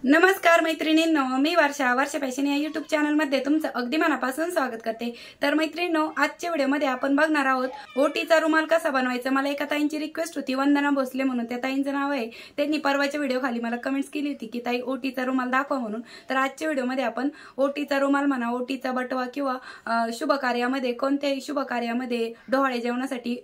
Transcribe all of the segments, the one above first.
नमस्कार मैत्रिणींनो, मी वर्षा फॅशन या यूट्यूब चॅनल मध्ये तुमचं अगदी मनापासून स्वागत करते। तर मैत्रिणींनो, आजच्या व्हिडिओमध्ये आपण बघणार आहोत ओटीचा रुमाल कसा बनवायचा। मला एका ताईंची रिक्वेस्ट होती, वंदना भोसले म्हणून त्या ताईंचं नाव आहे। त्यांनी परवाच्या व्हिडिओ खाली मला कमेंट्स केली होती की ताई ओटीचा रुमाल दाखवा म्हणून। तर आजच्या व्हिडिओमध्ये आपण ओटीचा रुमाल म्हणा, ओटीचा बटवा किंवा शुभ कार्यामध्ये, कोणत्याही शुभ कार्यामध्ये डोहाळे जेवणासाठी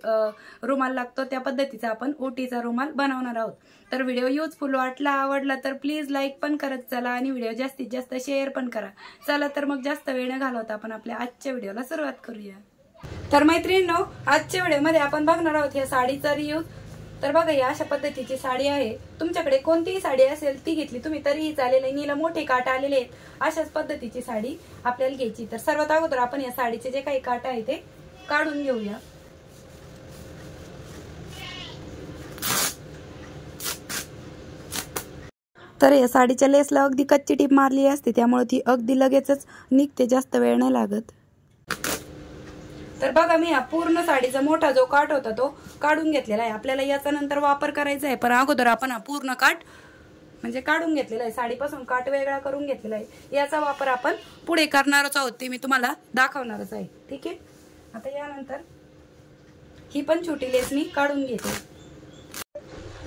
रुमाल लागतो त्या पद्धतीचा आपण ओटीचा रुमाल बनवणार आहोत। तर व्हिडिओ युजफुल वाटला, आवडला तर प्लीज लाईक पण करत चला आणि व्हिडिओ जास्तीत जास्त शेअर पण करा। चला तर मग जास्त वेळ न घालवता आपण आपल्या आजच्या व्हिडिओला सुरुवात करूया। तर मैत्रिणींनो, आजच्या व्हिडिओमध्ये आपण बघणार आहोत या साडीचा रिव्ह्यू। तर बघा, या अशा पद्धतीची साडी आहे। तुमच्याकडे कोणतीही साडी असेल ती घेतली तुम्ही तरीही चालेल। नीला मोठे काट आलेले आहेत, अशाच पद्धतीची साडी आपल्याला घ्यायची। तर सर्वात अगोदर आपण या साडीचे जे काही काट आहे ते काढून घेऊया। तर या साडीच्या लेसला अगदी कच्ची टीप मारली असते, त्यामुळे ती अगदी लगेचच निघते, जास्त वेळ नाही लागत। तर बघा, मी हा पूर्ण साडीचा मोठा जो काट होता तो काढून घेतलेला आहे। आपल्याला याचा नंतर वापर करायचा आहे, पण अगोदर आपण हा पूर्ण काट म्हणजे काढून घेतलेला आहे। साडीपासून काट वेगळा करून घेतलेला आहे। याचा वापर आपण पुढे करणारच आहोत, ते मी तुम्हाला दाखवणारच आहे। ठीक आहे, आता यानंतर ही पण छोटी लेस मी काढून घेते।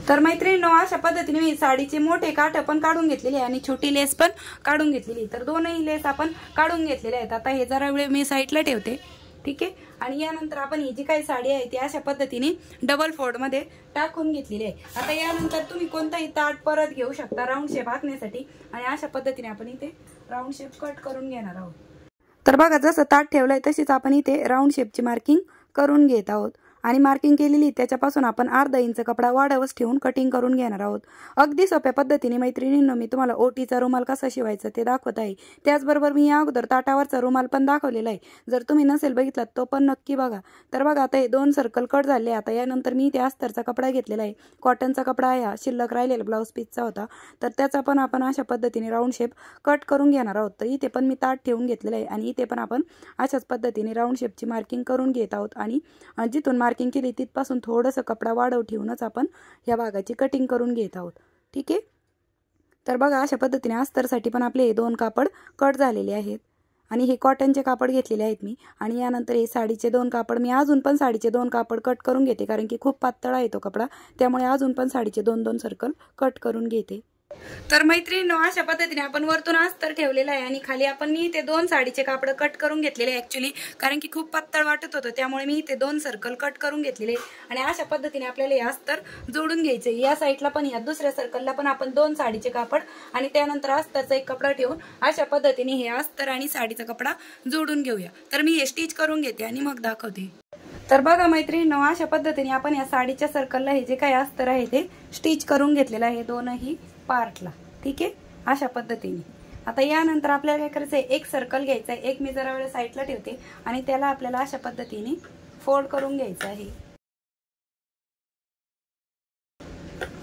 तर मैत्रिणींनो, अशा पद्धतीने मी साडीचे मोठे काठ पण काढून घेतलेले आहे आणि छोटी लेस पण काढून घेतलेली। तर दोनही लेस आपण काढून घेतलेले आहेत। आता हे जरा वेळ मी साईडला ठेवते, ठीक आहे। आणि यानंतर आपण ही जी काही साडी आहे ती अशा पद्धतीने डबल फोल्ड मध्ये टाकून घेतलेली आहे। आता यानंतर तुम्ही कोणताही ताट परत घेऊ शकता राऊंड शेप आखण्यासाठी, आणि अशा पद्धतीने आपण इथे राऊंड शेप कट करून घेणार आहोत। तर बघा, जसं ताट ठेवलंय तशीच आपण इथे राऊंड शेपची मार्किंग करून घेत आहोत। आणि मार्किंग केलेली त्याच्यापासून आपण अर्धा इंच कपडा वाढवच ठेवून कटिंग करून घेणार आहोत। अगदी सोप्या पद्धतीने मैत्रिणींनो मी तुम्हाला ओटीचा रुमाल कसा शिवायचा ते दाखवत आहे। त्याचबरोबर मी या अगोदर ताटावरचा रुमाल पण दाखवलेला आहे, जर तुम्ही नसेल बघितलात तो पण नक्की बघा। तर बघा, आता हे 2 सर्कल कट झाले। आता यानंतर मी इथे अस्तरचा कपडा घेतलेला आहे, कॉटनचा कपडा आहे, हा शिल्लक राहिलेला ब्लाऊज पीसचा होता। तर त्याचा पण आपण अशा पद्धतीने राऊंड शेप कट करून घेणार आहोत। तर इथे पण मी ताट ठेवून घेतलेला आहे आणि इथे पण आपण अशाच पद्धतीने राऊंड शेपची मार्किंग करून घेत आहोत। आणि जिथून मार्किंग केली तिथपासून थोडंसं कपडा वाढव ठेवूनच आपण या भागाची कटिंग करून घेत आहोत, ठीक आहे। तर बघा, अशा पद्धतीने अस्तरसाठी पण आपले 2 कापड कट झालेले आहेत आणि हे कॉटनचे कापड घेतलेले आहेत मी। आणि यानंतर हे साडीचे 2 कापड मी अजून पण साडीचे 2 कापड कट करून घेते, कारण की खूप पातळ आहे तो कपडा, त्यामुळे अजून पण साडीचे 2-2 सर्कल कट करून घेते। तर मैत्रिणींनो, अशा पद्धतीने आपण वरतून अस्तर ठेवलेला आहे आणि खाली आपण मी इथे 2 साडीचे कापड कट करून घेतलेले आहे। ऍक्च्युली कारण की खूप पातळ वाटत होतं, त्यामुळे मी इथे 2 सर्कल कट करून घेतलेले आणि अशा पद्धतीने आपल्याला हे अस्तर जोडून घ्यायचे। या साईडला पण या दुसऱ्या सर्कलला पण आपण 2 साडीचे कापड आणि त्यानंतर अस्तरचा एक कपडा ठेवून अशा पद्धतीने हे अस्तर आणि साडीचा कपडा जोडून घेऊया। तर मी हे स्टिच करून घेते आणि मग दाखवते। तर बघा मैत्रिणींनो, अशा पद्धतीने आपण या साडीच्या सर्कलला हे जे काही अस्तर आहे ते स्टिच करून घेतलेलं आहे दोनही पार्टला, ठीक आहे, अशा पद्धतीने। आता यानंतर आपल्याला काय करायचं आहे, एक सर्कल घ्यायचा आहे, एक मी जरा वेळ साईडला ठेवते आणि त्याला आपल्याला अशा पद्धतीने फोल्ड करून घ्यायचं आहे।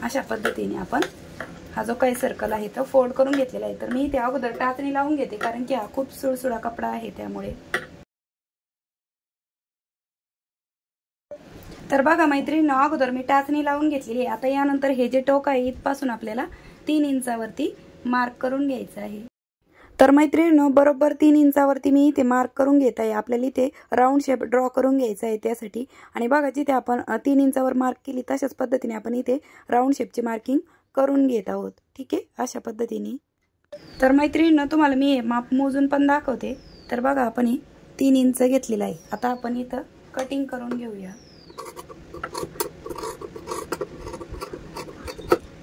अशा पद्धतीने आपण हा जो काही सर्कल आहे तो फोल्ड करून घेतलेला आहे। तर मी इथे अगोदर टाचणी लावून घेते, कारण की हा खूप सुळसुळा कपडा आहे त्यामुळे। तर बघा मैत्रिणींनो, अगोदर मी टाचणी लावून घेतलेली आहे। आता यानंतर हे जे टोक आहे इथपासून आपल्याला 3 इंचावरती मार्क करून घ्यायचं आहे। तर मैत्रिणींनो, बरोबर 3 इंचावरती मी इथे मार्क करून घेत आहे। आपल्याला इथे राऊंड शेप ड्रॉ करून घ्यायचा आहे त्यासाठी। आणि बघा, जिथे आपण 3 इंचावर मार्क केली तशाच पद्धतीने आपण इथे राऊंड शेपची मार्किंग करून घेत आहोत, ठीक आहे, अशा पद्धतीने। तर मैत्रिणींनो, तुम्हाला मी हे माप मोजून पण दाखवते। तर बघा, आपण हे 3 इंच घेतलेलं आहे। आता आपण इथं कटिंग करून घेऊया,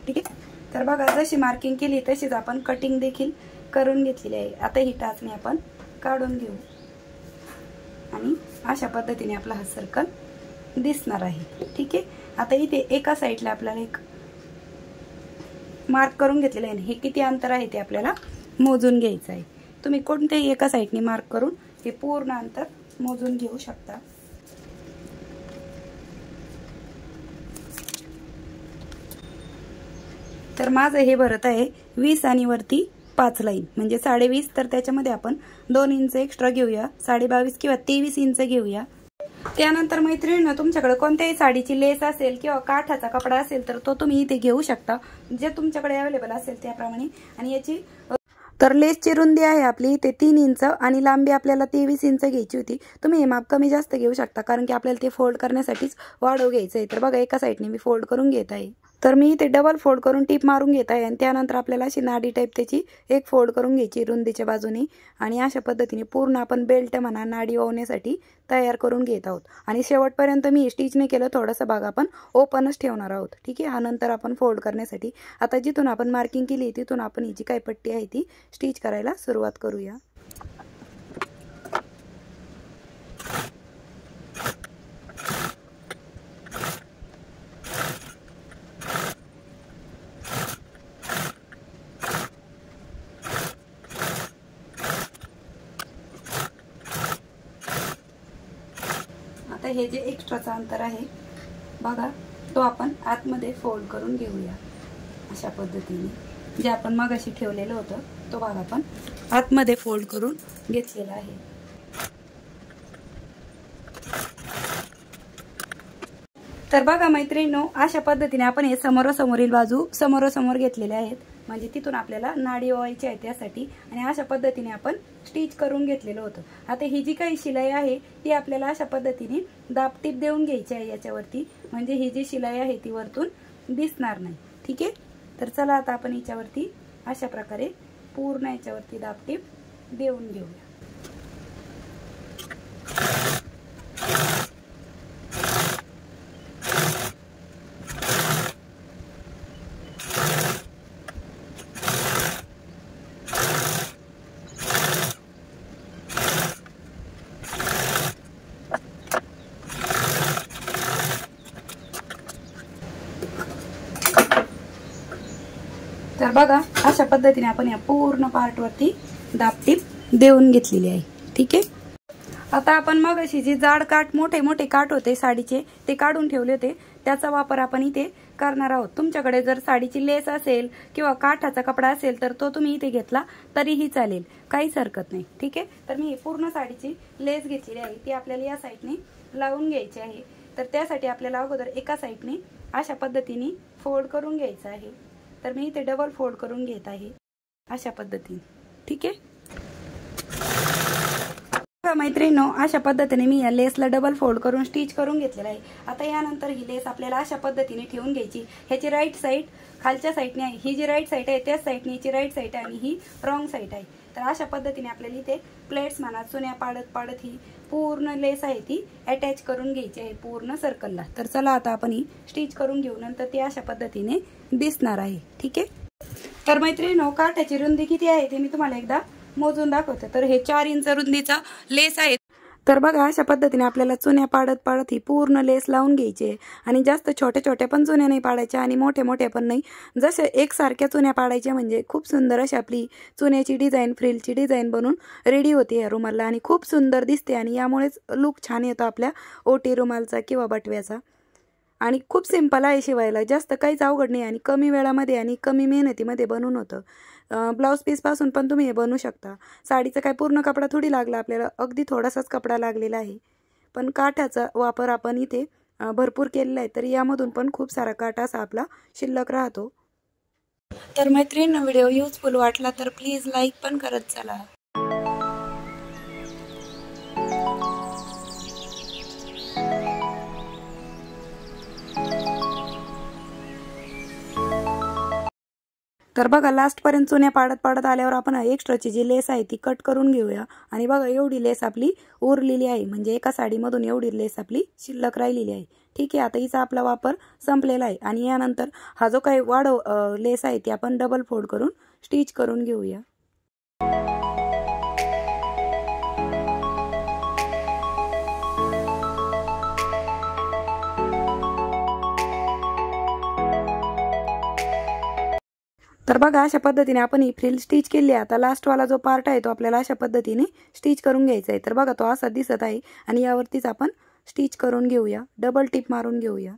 ठीक आहे। तर बघा, जशी मार्किंग केली तशीच आपण कटिंग देखील करून घेतलेली आहे। आता ही टाचणी आपण काढून घेऊ आणि अशा पद्धतीने आपला हा सर्कल दिसणार आहे, ठीक आहे। आता इथे एका साईडला आपल्याला एक मार्क करून घेतलेलं आहे, हे किती अंतर आहे ते आपल्याला मोजून घ्यायचं आहे। तुम्ही कोणत्याही एका साईडने मार्क करून हे पूर्ण अंतर मोजून घेऊ शकता। तर माझं हे भरत आहे 20 आणि वरती 5 लाईन म्हणजे 20.5। तर त्याच्यामध्ये आपण 2 इंच एक्स्ट्रा घेऊया, 22.5 किंवा 23 इंच घेऊया। त्यानंतर मैत्रिणींनो, तुमच्याकडे कोणत्याही साडीची लेस असेल किंवा काठाचा कपडा असेल तर तो तुम्ही इथे घेऊ शकता, जे तुमच्याकडे अवेलेबल असेल त्याप्रमाणे. आणि याची तर लेसची रुंदी आहे आपली ते 3 इंच आणि लांबी आपल्याला 23 इंच घ्यायची होती. तुम्ही हे माप कमी जास्त घेऊ शकता, कारण की आपल्याला ते फोल्ड करण्यासाठीच वाढव घ्यायचं आहे. तर बघा, एका साईडने मी फोल्ड करून घेत आहे. तर मी इथे डबल फोल्ड करून टीप मारून घेत आहे आणि त्यानंतर आपल्याला अशी नाडी टाईप त्याची एक फोल्ड करून घ्यायची रुंदीच्या बाजूने. आणि अशा पद्धतीने पूर्ण आपण बेल्ट म्हणा नाडी ओवण्यासाठी तयार करून घेत आहोत. आणि शेवटपर्यंत मी स्टिच नाही केलं, थोडासा भाग आपण ओपनच ठेवणार आहोत. ठीक आहे. हा नंतर आपण फोल्ड करण्यासाठी आता जिथून आपण मार्किंग केली तिथून आपण ही जी काही पट्टी आहे ती स्टिच करायला सुरुवात करूया. आता हे जे एक्स्ट्राचं अंतर आहे बघा, तो आपण आतमध्ये फोल्ड करून घेऊया. अशा पद्धतीने जे आपण मगाशी ठेवलेलं होतं तो भाग आपण आतमध्ये फोल्ड करून घेतलेला आहे. तर बघा मैत्रिणींनो, अशा पद्धतीने आपण हे समोरासमोरील बाजू समोरासमोर घेतलेले आहेत, म्हणजे तिथून आपल्याला नाडी ओवायची आहे त्यासाठी. आणि अशा पद्धतीने आपण स्टिच करून घेतलेलं होतं. आता ही जी काही शिलाई आहे ती आपल्याला अशा पद्धतीने दाबटीप देऊन घ्यायची आहे याच्यावरती, म्हणजे ही जी शिलाई आहे ती वरतून दिसणार नाही. ठीक आहे. तर चला आता आपण याच्यावरती अशा प्रकारे पूर्ण याच्यावरती दाबटीप देऊन घेऊया. तर बघा, अशा पद्धतीने आपण या पूर्ण पार्टवरती दाबटीप देऊन घेतलेली आहे. ठीक आहे. आता आपण मग अशी जी जाड काठ मोठे मोठे काठ होते साडीचे ते काढून ठेवले होते, त्याचा वापर आपण इथे करणार आहोत. तुमच्याकडे जर साडीची लेस असेल किंवा काठाचा कपडा असेल तर तो तुम्ही इथे घेतला तरीही चालेल, काहीच हरकत नाही. ठीक आहे. तर मी पूर्ण साडीची लेस घेतलेली आहे, ती आपल्याला या साईडने लावून घ्यायची आहे. तर त्यासाठी आपल्याला अगोदर एका साईडने अशा पद्धतीने फोल्ड करून घ्यायचं आहे. तर मी इथे डबल फोल्ड करून घेत आहे अशा पद्धतीने. ठीक आहे. मैत्रिणींनो, अशा पद्धतीने मी या लेसला डबल फोल्ड करून स्टिच करून घेतलेला आहे. आता यानंतर ही लेस आपल्याला अशा पद्धतीने ठेवून घ्यायची. ह्याची राईट साईड खालच्या साईडने आहे, ही जी राईट साईड आहे त्याच साईडने याची राईट साईड आहे आणि ही रॉंग साईड आहे. तर अशा पद्धतीने आपल्याला इथे प्लेट्स म्हणा चुन्या पाडत पाडत ही पूर्ण लेस आहे ती अटॅच करून घ्यायची आहे पूर्ण सर्कलला. तर चला आता आपण ही स्टिच करून घेऊ, नंतर ती अशा पद्धतीने दिसणार आहे. ठीक आहे. तर मैत्रिणींनो, काठाची रुंदी किती आहे ते मी तुम्हाला एकदा मोजून दाखवते. तर हे 4 इंच रुंदीचा लेस आहे. तर बघा, अशा पद्धतीने आपल्याला चुन्या पाडत पाडत ही पूर्ण लेस लावून घ्यायची. आणि जास्त छोट्या छोट्या पण चुन्या नाही पाडायच्या आणि मोठ्या मोठ्या पण नाही, जसे एकसारख्या चुन्या पाडायच्या, म्हणजे खूप सुंदर अशी आपली चुन्याची डिझाईन फ्रिलची डिझाईन बनून रेडी होते या रुमालला आणि खूप सुंदर दिसते. आणि यामुळेच लुक छान येतो आपल्या ओटी रुमालचा किंवा बटव्याचा. आणि खूप सिंपल आहे शिवायला, जास्त काहीच अवघड नाही आणि कमी वेळामध्ये आणि कमी मेहनतीमध्ये बनून होतं. ब्लाऊज पीसपासून पण तुम्ही हे बनवू शकता. साडीचा काय पूर्ण कपडा थोडी लागला आपल्याला, अगदी थोडासाच कपडा लागलेला आहे. पण काठाचा वापर आपण इथे भरपूर केलेला आहे, तर यामधून पण खूप सारा काठ असा आपला शिल्लक राहतो. तर मैत्रिणींनो, व्हिडिओ युजफुल वाटला तर प्लीज लाईक पण करत चला. तर बघा, लास्टपर्यंत चुन्या पाडत पाडत आल्यावर आपण एक्स्ट्राची जी लेस आहे ती कट करून घेऊया. आणि बघा, एवढी लेस आपली उरलेली आहे, म्हणजे एका साडीमधून एवढी लेस आपली शिल्लक राहिलेली आहे. ठीक आहे. आता हिचा आपला वापर संपलेला आहे. आणि यानंतर हा जो काही वाढव लेस आहे ती आपण डबल फोल्ड करून स्टिच करून घेऊया. तर बघा, अशा पद्धतीने आपण ही फ्रिल स्टिच केली आहे. आता लास्टवाला जो पार्ट आहे तो आपल्याला अशा पद्धतीने स्टिच करून घ्यायचा आहे. तर बघा, तो असा दिसत आहे आणि यावरतीच आपण स्टिच करून घेऊया, डबल टिप मारून घेऊया.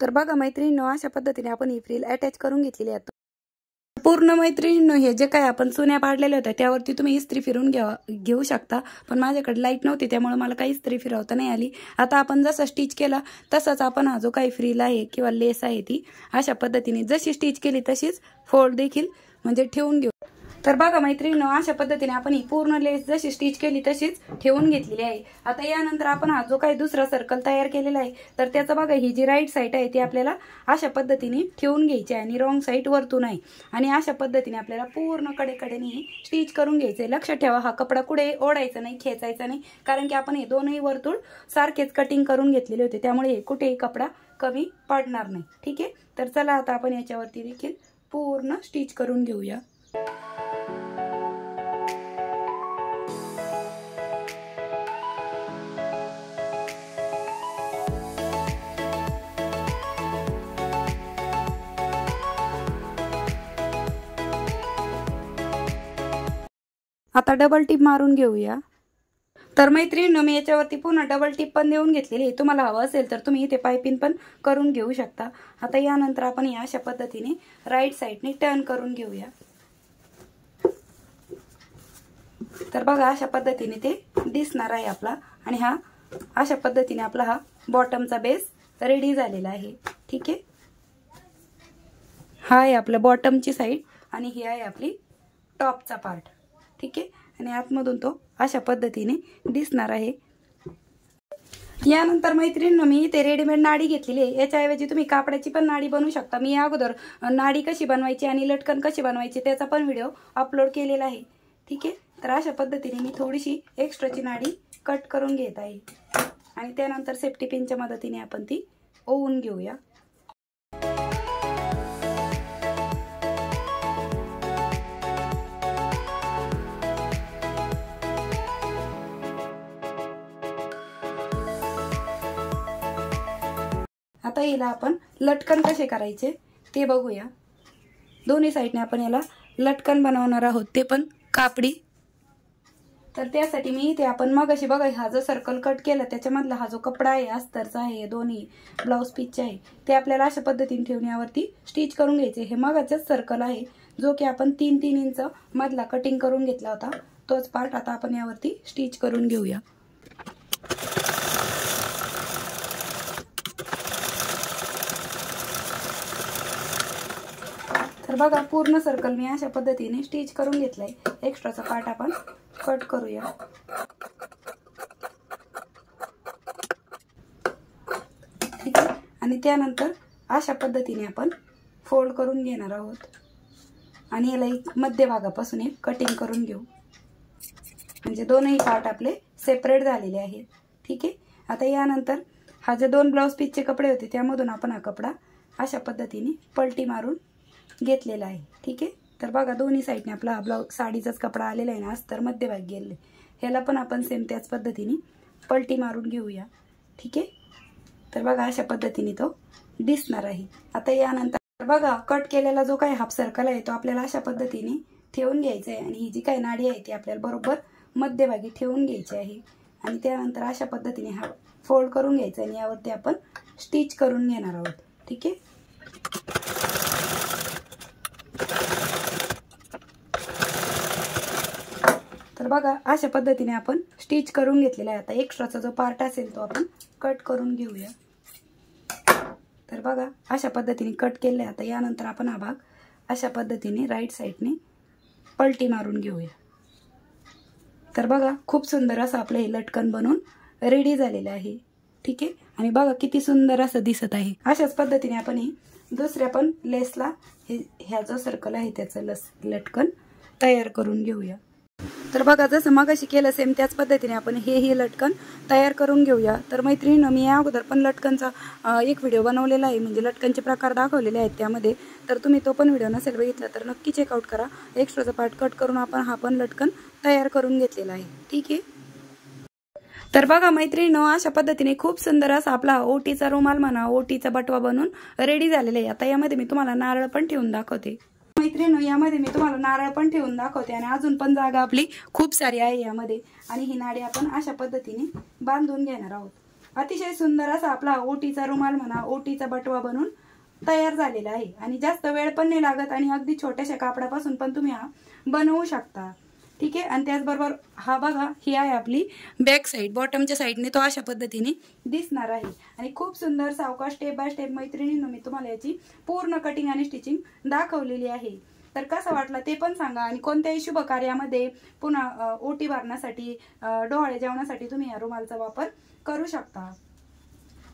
तर बघा मैत्रिणींनो, अशा पद्धतीने आपण ही फ्रिल अटॅच करून घेतलेली आहे. पूर्ण मैत्रिणींनो, हे जे काय आपण चुन्या पाडलेल्या होत्या त्यावरती तुम्ही इस्त्री फिरून घेऊ शकता, पण माझ्याकडे लाईट नव्हती त्यामुळे मला काही इस्त्री फिरवता नाही आली. आता आपण जसं स्टिच केला तसंच आपण हा जो काही फ्रील आहे किंवा लेस आहे ती अशा पद्धतीने जशी स्टिच केली तशीच फोल्ड देखील म्हणजे ठेवून घेऊ. तर बघा मैत्रिणींनो, अशा पद्धतीने आपण ही पूर्ण लेस जशी स्टिच केली तशीच ठेवून घेतलेली आहे. आता यानंतर आपण हा जो काही दुसरा सर्कल तयार केलेला आहे तर त्याचा बघा ही जी राईट साईड आहे ती आपल्याला अशा पद्धतीने ठेवून घ्यायची आहे आणि रॉंग साईड वरतून आहे आणि अशा पद्धतीने आपल्याला पूर्ण कडेकडेने स्टिच करून घ्यायचंय. लक्षात ठेवा, हा कपडा कुठे ओढायचा नाही, खेचायचा नाही, कारण की आपण हे दोनही वर्तुळ सारखेच कटिंग करून घेतलेले होते त्यामुळे कुठेही कपडा कमी पडणार नाही. ठीक आहे, तर चला आता आपण याच्यावरती देखील पूर्ण स्टिच करून घेऊया. आता डबल टिप मारून घेऊया. तर मैत्रिणींनो, मी याच्यावरती पुन्हा डबल टिप पण देऊन घेतलेली आहे. तुम्हाला हवं असेल तर तुम्ही इथे पायपिंग पण करून घेऊ शकता. आता यानंतर आपण या अशा पद्धतीने राईट साईडने टर्न करून घेऊया. तर बघा अशा पद्धतीने ते दिसणार आहे आपला आणि हा अशा पद्धतीने आपला हा बॉटमचा बेस रेडी झालेला आहे. ठीक आहे, हा आहे आपल्या बॉटमची साईड आणि ही आहे आपली टॉपचा पार्ट. ठीक आहे, आणि आतमधून तो अशा पद्धतीने दिसणार आहे. यानंतर मैत्रिणींनो, मी इथे रेडीमेड नाडी घेतलेली आहे. याच्याऐवजी तुम्ही कापडाची पण नाडी बनवू शकता. मी अगोदर नाडी कशी बनवायची आणि लटकन कशी बनवायची त्याचा पण व्हिडिओ अपलोड केलेला आहे. ठीक आहे, तर अशा पद्धतीने मी थोडीशी एक्स्ट्राची नाडी कट करून घेत आहे आणि त्यानंतर सेफ्टी पिनच्या मदतीने आपण ती ओवून घेऊया. आता याला आपण लटकन कसे करायचे ते बघूया. दोन्ही साईडने आपण याला लटकन बनवणार आहोत, ते पण कापडी. तर त्यासाठी मी इथे आपण मगाशी बघा हा जो सर्कल कट केला त्याच्यामधला हा जो कपडा आहे अस्तरचा आहे, दोन्ही ब्लाऊज पीसचे आहे, ते आपल्याला अशा पद्धतीने ठेवून यावरती स्टिच करून घ्यायचे. हे मगाचाच सर्कल आहे जो की आपण 3-3 इंच मधला कटिंग करून घेतला होता, तोच पार्ट आता आपण यावरती स्टिच करून घेऊया. तर बघा पूर्ण सर्कल मी अशा पद्धतीने स्टिच करून घेतलाय. एक्स्ट्राचा पार्ट आपण कट करूया. ठीक आहे, आणि त्यानंतर अशा पद्धतीने आपण फोल्ड करून घेणार आहोत आणि याला एक मध्यभागापासून एक कटिंग करून घेऊ, म्हणजे दोनही पार्ट आपले सेपरेट झालेले आहेत. ठीक आहे, आता यानंतर हा जे 2 ब्लाऊज पीसचे कपडे होते त्यामधून आपण हा कपडा अशा पद्धतीने पलटी मारून घेतलेला आहे. ठीक आहे, तर बघा दोन्ही साईडने आपला हा ब्लाऊज साडीचाच कपडा आलेला आहे ना, अस्तर मध्यभागी गेले. ह्याला पण आपण सेम त्याच पद्धतीने पलटी मारून घेऊया. ठीक आहे, तर बघा अशा पद्धतीने तो दिसणार आहे. आता यानंतर बघा कट केलेला जो काही हाफ सर्कल आहे तो आपल्याला अशा पद्धतीने ठेवून घ्यायचा आहे आणि ही जी काही नाडी आहे ती आपल्याला बरोबर मध्यभागी ठेवून घ्यायची आहे आणि त्यानंतर अशा पद्धतीने हा फोल्ड करून घ्यायचा आणि यावरती आपण स्टिच करून घेणार आहोत. ठीक आहे, तर बघा अशा पद्धतीने आपण स्टिच करून घेतलेला आहे. आता एक्स्ट्राचा जो पार्ट असेल तो आपण कट करून घेऊया. तर बघा अशा पद्धतीने कट केले. आता यानंतर आपण हा भाग अशा पद्धतीने राईट साईडने पलटी मारून घेऊया. तर बघा खूप सुंदर असं आपलं हे लटकन बनून रेडी झालेलं आहे. ठीक आहे, आणि बघा किती सुंदर असं दिसत आहे. अशाच पद्धतीने आपण ही दुसऱ्या पण लेसला ह्या जो सर्कल आहे त्याचं लटकन तयार करून घेऊया. तर बघा जसं मगाशी केलं सेम त्याच पद्धतीने आपण हे लटकन तयार करून घेऊया. तर मैत्रिणींनो, मी या अगोदर पण लटकनचा एक व्हिडिओ बनवलेला आहे, म्हणजे लटकनचे प्रकार दाखवलेले आहेत त्यामध्ये. तर तुम्ही तो पण व्हिडिओ नसेल बघितला तर नक्की चेकआउट करा. एक्स्ट्राचा पार्ट कट करून आपण हा पण लटकन तयार करून घेतलेला आहे. ठीक आहे, तर बघा मैत्रिणींनो, अशा पद्धतीने खूप सुंदर असा आपला ओटीचा रुमाल म्हणा, ओटीचा बटवा बनून रेडी झालेला आहे. आता यामध्ये मी तुम्हाला नारळ पण ठेवून दाखवते. मैत्रिणींनो, यामध्ये मी तुम्हाला नारळ पण ठेवून दाखवते आणि अजून पण जागा आपली खूप सारी आहे यामध्ये. आणि ही नाडी आपण अशा पद्धतीने बांधून घेणार आहोत. अतिशय सुंदर असा आपला ओटीचा रुमाल म्हणा, ओटीचा बटवा बनून तयार झालेला आहे आणि जास्त वेळ पण नाही लागत आणि अगदी छोट्याशा कापडापासून पण तुम्ही हा बनवू शकता. ठीक आहे. आणि त्याचबरोबर हा बघा, ही आहे आपली बॅक साईड. बॉटमच्या साईडने तो अशा पद्धतीने दिसणार आहे आणि खूप सुंदर सावकाश स्टेप बाय स्टेप मैत्रिणींनो मी तुम्हाला याची पूर्ण कटिंग आणि स्टिचिंग दाखवलेली आहे. तर कसं वाटलं ते पण सांगा. आणि कोणत्याही शुभ कार्यामध्ये पुन्हा ओटी भरण्यासाठी, डोहाळे जेवणासाठी तुम्ही या रुमालचा वापर करू शकता.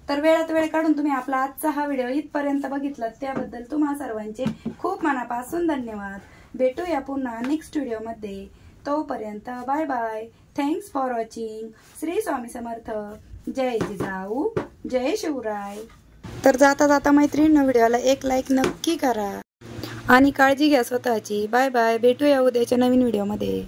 तर वेळात वेळ काढून तुम्ही आपला आजचा हा व्हिडिओ इथपर्यंत बघितलात त्याबद्दल तुम्हा सर्वांचे खूप मनापासून धन्यवाद. भेटूया पुन्हा नेक्स्ट व्हिडिओमध्ये. तोपर्यंत bye bye. Thanks for watching. Shri Swami Samarth. जय जिजाऊ, जय शिवराय. तर जाता जाता मैत्रिणींनो व्हिडिओला एक लाईक नक्की करा आणि काळजी घ्या स्वतःची. Bye bye. भेटूया उद्याच्या नवीन व्हिडिओमध्ये.